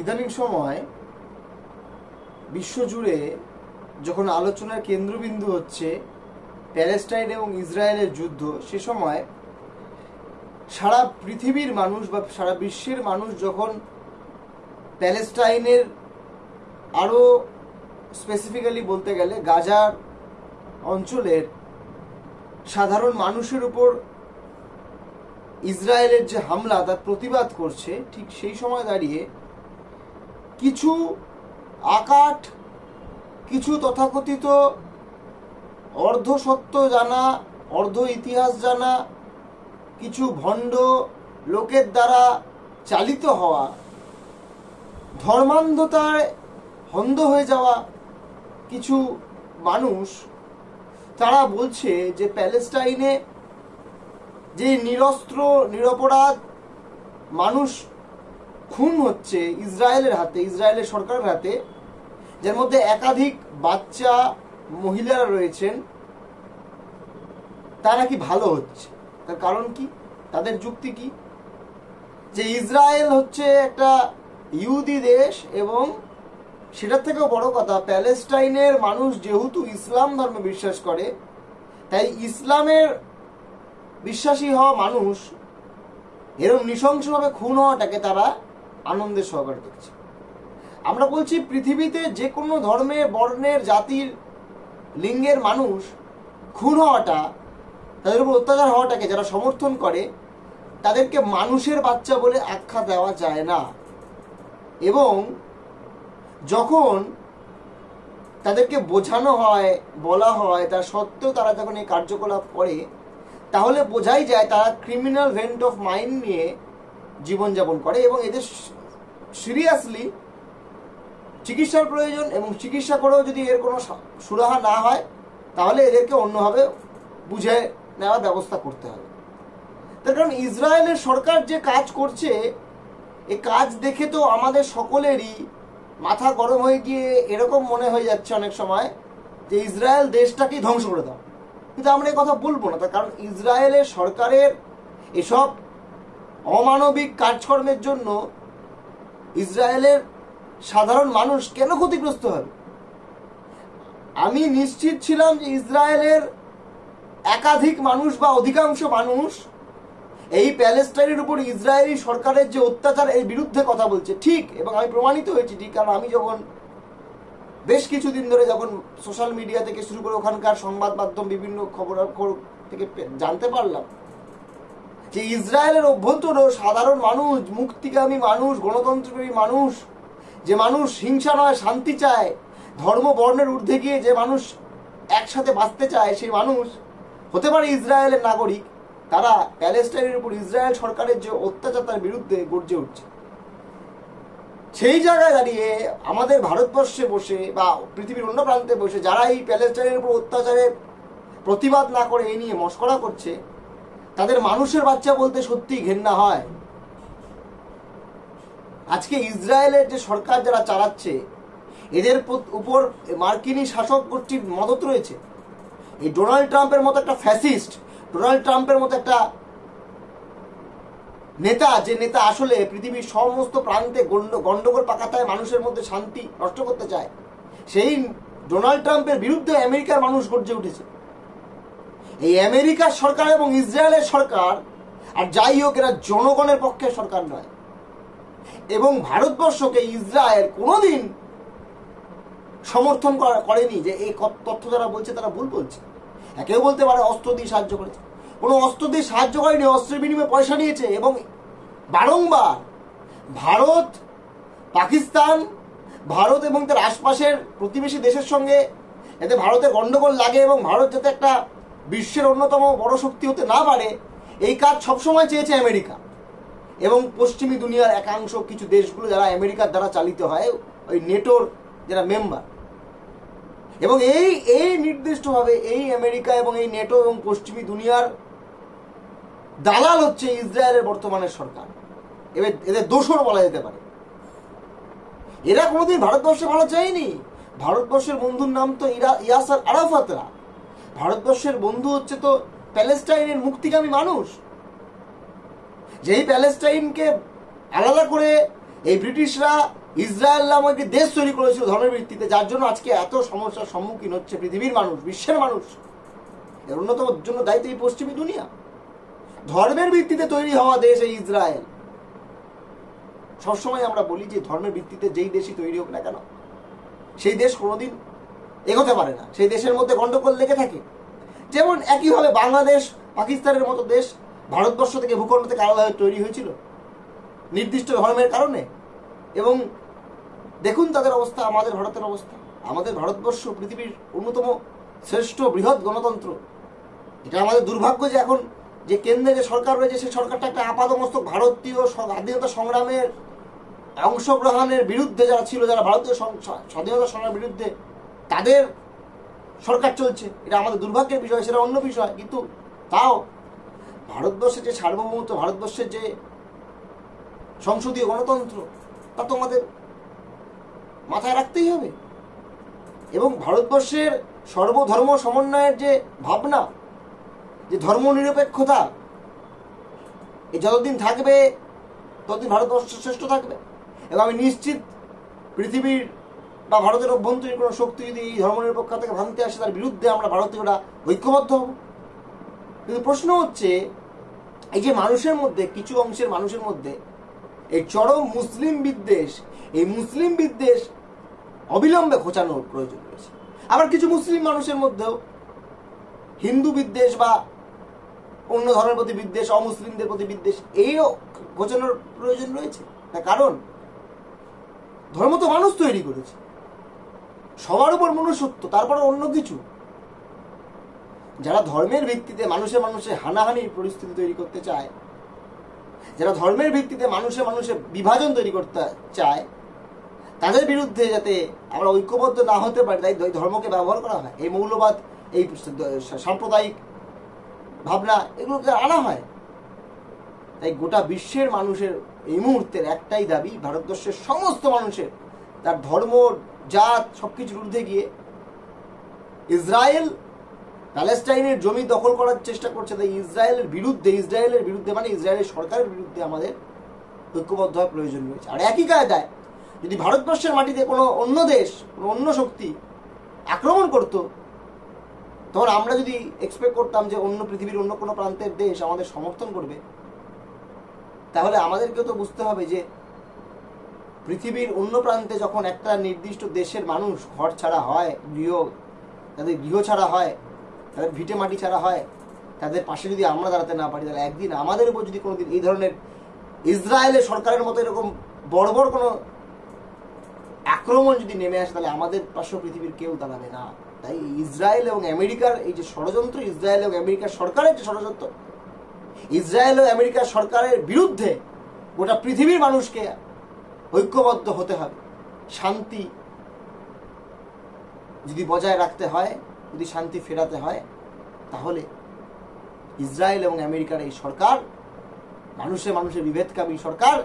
ইদানিং সময় বিশ্বজুড়ে যখন আলোচনার কেন্দ্রবিন্দু হচ্ছে প্যালেস্টাইন এবং ইসরায়েলের যুদ্ধ, সে সময় সারা পৃথিবীর মানুষ বা সারা বিশ্বের মানুষ যখন প্যালেস্টাইনের, আরও স্পেসিফিক্যালি বলতে গেলে গাজার অঞ্চলের সাধারণ মানুষের উপর ইসরায়েলের যে হামলা তার প্রতিবাদ করছে, ঠিক সেই সময় দাঁড়িয়ে কিছু আকাট, কিছু তথাকথিত অর্ধ সত্য জানা, অর্ধ ইতিহাস জানা, কিছু ভণ্ড লোকের দ্বারা চালিত হওয়া, ধর্মান্ধতায় অন্ধ হয়ে যাওয়া কিছু মানুষ, তারা বলছে যে প্যালেস্টাইনে যে নিরস্ত্র নিরপরাধ মানুষ খুন হচ্ছে ইসরায়েলের হাতে, ইসরায়েলের সরকারের হাতে, যার মধ্যে একাধিক বাচ্চা মহিলারা রয়েছেন, তা নাকি ভালো হচ্ছে। তার কারণ কি? তাদের যুক্তি কি? যে ইসরায়েল হচ্ছে একটা ইহুদি দেশ এবং সেটার থেকেও বড় কথা, প্যালেস্টাইনের মানুষ যেহেতু ইসলাম ধর্মে বিশ্বাস করে, তাই ইসলামের বিশ্বাসী হওয়া মানুষ এরকম নৃশংসভাবে খুন হওয়াটাকে তারা আনন্দের সহকারে দেখছে। আমরা বলছি পৃথিবীতে যে কোনো ধর্মে, বর্ণের, জাতির, লিঙ্গের মানুষ খুন হওয়াটা, তাদের উপর অত্যাচার হওয়াটাকে যারা সমর্থন করে, তাদেরকে মানুষের বাচ্চা বলে আখ্যা দেওয়া যায় না। এবং যখন তাদেরকে বোঝানো হয়, বলা হয়, তার সত্ত্বেও তারা যখন এই কার্যকলাপ করে, তাহলে বোঝাই যায় তারা ক্রিমিনাল ভেন্ট অফ মাইন্ড নিয়ে জীবনযাপন করে এবং এদের সিরিয়াসলি চিকিৎসার প্রয়োজন, এবং চিকিৎসা করেও যদি এর কোনো সুরাহা না হয় তাহলে এদেরকে অন্যভাবে বুঝে নেওয়ার ব্যবস্থা করতে হবে। তার কারণ ইসরায়েলের সরকার যে কাজ করছে, এই কাজ দেখে তো আমাদের সকলেরই মাথা গরম হয়ে গিয়ে এরকম মনে হয়ে যাচ্ছে অনেক সময় যে ইসরায়েল দেশটাকেই ধ্বংস করে দাও। কিন্তু আমরা এই কথা বলবো না, তার কারণ ইসরায়েলের সরকারের এসব অমানবিক কাজকর্মের জন্য ইসরায়েলের সাধারণ মানুষ কেন ক্ষতিগ্রস্ত হবে? আমি নিশ্চিত ছিলাম যে ইসরায়েলের একাধিক মানুষ বা অধিকাংশ মানুষ এই প্যালেস্টাইনের উপর ইসরায়েলি সরকারের যে অত্যাচার, এর বিরুদ্ধে কথা বলছে, ঠিক। এবং আমি প্রমাণিত হয়েছি ঠিক, কারণ আমি যখন বেশ কিছুদিন ধরে যখন সোশ্যাল মিডিয়া থেকে শুরু করে ওখানকার সংবাদ মাধ্যম, বিভিন্ন খবর থেকে জানতে পারলাম যে ইসরায়েলের অভ্যন্তরেও সাধারণ মানুষ, মুক্তিকামী মানুষ, গণতন্ত্রপ্রেমী মানুষ, যে মানুষ হিংসা নয় শান্তি চায়, ধর্ম বর্ণের ঊর্ধ্বে গিয়ে যে মানুষ একসাথে বাঁচতে চায়, সেই মানুষ হতে পারে ইসরায়েলের নাগরিক, তারা প্যালেস্টাইনের উপর ইসরায়েল সরকারের যে অত্যাচার তার বিরুদ্ধে গর্জে উঠছে। সেই জায়গায় দাঁড়িয়ে আমাদের ভারতবর্ষে বসে বা পৃথিবীর অন্য প্রান্তে বসে যারা এই প্যালেস্টাইনের উপর অত্যাচারের প্রতিবাদ না করে এই নিয়ে মশকরা করছে, তাদের মানুষের বাচ্চা বলতে সত্যিই ঘেন্না হয়। আজকে ইসরায়েলের যে সরকার যারা চালাচ্ছে, এদের উপর মার্কিনী শাসক গোষ্ঠীর মদত রয়েছে। এই ডোনাল্ড ট্রাম্পের মতো একটা ফ্যাসিস্ট, ডোনাল্ড ট্রাম্পের মতো একটা নেতা, যে নেতা আসলে পৃথিবীর সমস্ত প্রান্তে গন্ডগোল পাকাতায় মানুষের মধ্যে শান্তি নষ্ট করতে চায়, সেই ডোনাল্ড ট্রাম্পের বিরুদ্ধে আমেরিকার মানুষ গর্জে উঠেছে। এই আমেরিকার সরকার এবং ইসরায়েলের সরকার, আর যাই হোক, এরা জনগণের পক্ষে সরকার নয়। এবং ভারতবর্ষকে ইসরায়েল কোনোদিন সমর্থন করেনি যে এই তথ্য যারা বলছে তারা ভুল বলছে। কেউ বলতে পারে অস্ত্র দিয়ে সাহায্য করেছে, কোনো অস্ত্র দিয়ে সাহায্য করেনি, অস্ত্রের বিনিময়ে পয়সা নিয়েছে। এবং বারংবার ভারত, পাকিস্তান, ভারত এবং তার আশপাশের প্রতিবেশী দেশের সঙ্গে যাতে ভারতের গন্ডগোল লাগে এবং ভারত যাতে একটা বিশ্বের অন্যতম বড় শক্তি হতে না পারে, এই কাজ সবসময় চেয়েছে আমেরিকা এবং পশ্চিমী দুনিয়ার একাংশ কিছু দেশগুলো যারা আমেরিকার দ্বারা চালিত হয়, ওই নেটোর যারা মেম্বার। এবং এই নির্দিষ্টভাবে এই আমেরিকা এবং এই নেটো এবং পশ্চিমী দুনিয়ার দালাল হচ্ছে ইসরায়েলের বর্তমানের সরকার। এদের দোষর বলা যেতে পারে। এরা কোনোদিন ভারতবর্ষে ভালো চায়নি। ভারতবর্ষের বন্ধুর নাম তো ইয়াসার আরাফাতরা। ভারতবর্ষের বন্ধু হচ্ছে তো প্যালেস্টাইনের মুক্তিকামী মানুষ। যেই প্যালেস্টাইনকে আলাদা করে এই ব্রিটিশরা ইসরায়েল নামক একটি দেশ তৈরি করেছিল ধর্মের ভিত্তিতে, যার জন্য আজকে এত সমস্যার সম্মুখীন হচ্ছে পৃথিবীর মানুষ, বিশ্বের মানুষ। এর অন্যতম জন্য দায়িত্ব এই পশ্চিমী দুনিয়া। ধর্মের ভিত্তিতে তৈরি হওয়া দেশ এই ইসরায়েল। সবসময় আমরা বলি যে ধর্মের ভিত্তিতে যেই দেশই তৈরি হোক না কেন, সেই দেশ কোনোদিন এগোতে পারে না, সেই দেশের মধ্যে গন্ডগোল লেগে থাকে। যেমন একইভাবে বাংলাদেশ, পাকিস্তানের মতো দেশ ভারতবর্ষ থেকে, ভূখণ্ড থেকে আলাদাভাবে তৈরি হয়েছিল নির্দিষ্ট ধর্মের কারণে। এবং দেখুন তাদের অবস্থা, আমাদের ভারতের অবস্থা। আমাদের ভারতবর্ষ পৃথিবীর অন্যতম শ্রেষ্ঠ বৃহৎ গণতন্ত্র। এটা আমাদের দুর্ভাগ্য যে এখন যে কেন্দ্রে যে সরকার রয়েছে, সেই সরকারটা একটা আপাদমস্তক ভারতীয় স্বাধীনতা সংগ্রামের অংশগ্রহণের বিরুদ্ধে যারা ছিল, যারা ভারতীয় স্বাধীনতা সংগ্রামের বিরুদ্ধে, তাদের সরকার চলছে। এটা আমাদের দুর্ভাগ্যের বিষয়, সেটা অন্য বিষয়। কিন্তু তাও ভারতবর্ষের যে সার্বভৌমত্ব, ভারতবর্ষের যে সংসদীয় গণতন্ত্র, তা তো আমাদের মাথায় রাখতেই হবে। এবং ভারতবর্ষের সর্বধর্ম সমন্বয়ের যে ভাবনা, যে ধর্মনিরপেক্ষতা, এই যতদিন থাকবে ততদিন ভারতবর্ষ শ্রেষ্ঠ থাকবে। এবং আমি নিশ্চিত পৃথিবীর বা ভারতের অভ্যন্তরীণ কোনো শক্তি যদি এই ধর্মনিরপেক্ষতাকে ভাঙতে আসে, তার বিরুদ্ধে আমরা ভারতীয়রা ঐক্যবদ্ধ হব। কিন্তু প্রশ্ন হচ্ছে, এই যে মানুষের মধ্যে, কিছু অংশের মানুষের মধ্যে এই চরম মুসলিম বিদ্বেষ, এই মুসলিম বিদ্বেষ অবিলম্বে ঘোচানোর প্রয়োজন রয়েছে। আবার কিছু মুসলিম মানুষের মধ্যেও হিন্দু বিদ্বেষ বা অন্য ধর্মের প্রতি বিদ্বেষ, অমুসলিমদের প্রতি বিদ্বেষ, এইও ঘোচানোর প্রয়োজন রয়েছে। তার কারণ ধর্ম তো মানুষ তৈরি করেছে, সবার উপর মনুষ্যত্ব, তারপরে অন্য কিছু। যারা ধর্মের ভিত্তিতে মানুষে মানুষে হানাহানির পরিস্থিতি তৈরি করতে চায়, যারা ধর্মের ভিত্তিতে মানুষে মানুষে বিভাজন তৈরি করতে চায়, তাদের বিরুদ্ধে যাতে আমরা ঐক্যবদ্ধ না হতে পারি, তাই ধর্মকে ব্যবহার করা হয়। এই মৌলবাদ, এই সাম্প্রদায়িক ভাবনা, এগুলোকে আনা হয়। তাই গোটা বিশ্বের মানুষের এই মুহূর্তের একটাই দাবি, ভারতবর্ষের সমস্ত মানুষের, তার ধর্ম, জাত সবকিছুর ঊর্ধ্বে গিয়ে ইসরায়েল প্যালেস্টাইনের জমি দখল করার চেষ্টা করছে। তাই ইসরায়েলের বিরুদ্ধে মানে ইসরায়েলের সরকারের বিরুদ্ধে আমাদের ঐক্যবদ্ধ হওয়ার প্রয়োজন রয়েছে। আর একই কায়দায় যদি ভারতবর্ষের মাটিতে কোনো অন্য দেশ, কোনো অন্য শক্তি আক্রমণ করত, তখন আমরা যদি এক্সপেক্ট করতাম যে অন্য পৃথিবীর অন্য কোনো প্রান্তের দেশ আমাদের সমর্থন করবে, তাহলে আমাদেরকেও তো বুঝতে হবে যে পৃথিবীর অন্য প্রান্তে যখন একটা নির্দিষ্ট দেশের মানুষ ঘর ছাড়া হয়, তাদের গৃহ ছাড়া হয়, তাদের ভিটে মাটি ছাড়া হয়, তাদের পাশে যদি আমরা দাঁড়াতে না পারি, তাহলে একদিন আমাদের উপর যদি কোনোদিন এই ধরনের ইসরায়েলের সরকারের মতো এরকম বড় বড় কোনো আক্রমণ যদি নেমে আসে, তাহলে আমাদের পাশেও পৃথিবীর কেউ দাঁড়াবে না। তাই ইসরায়েল এবং আমেরিকার এই যে ষড়যন্ত্র, ইসরায়েল এবং আমেরিকার সরকারের যে ষড়যন্ত্র, ইসরায়েল ও আমেরিকার সরকারের বিরুদ্ধে গোটা পৃথিবীর মানুষকে ঐক্যবদ্ধ হতে হবে। শান্তি যদি বজায় রাখতে হয়, যদি শান্তি ফেরাতে হয়, তাহলে ইসরায়েল এবং আমেরিকার এই সরকার, মানুষে মানুষের বিভেদকামী সরকার,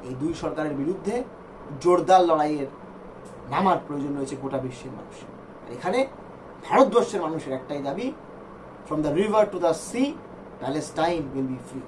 এই দুই সরকারের বিরুদ্ধে জোরদার লড়াইয়ের নামার প্রয়োজন রয়েছে গোটা বিশ্বের মানুষের। আর এখানে ভারতবর্ষের মানুষের একটাই দাবি, from the river to the sea, Palestine will be free.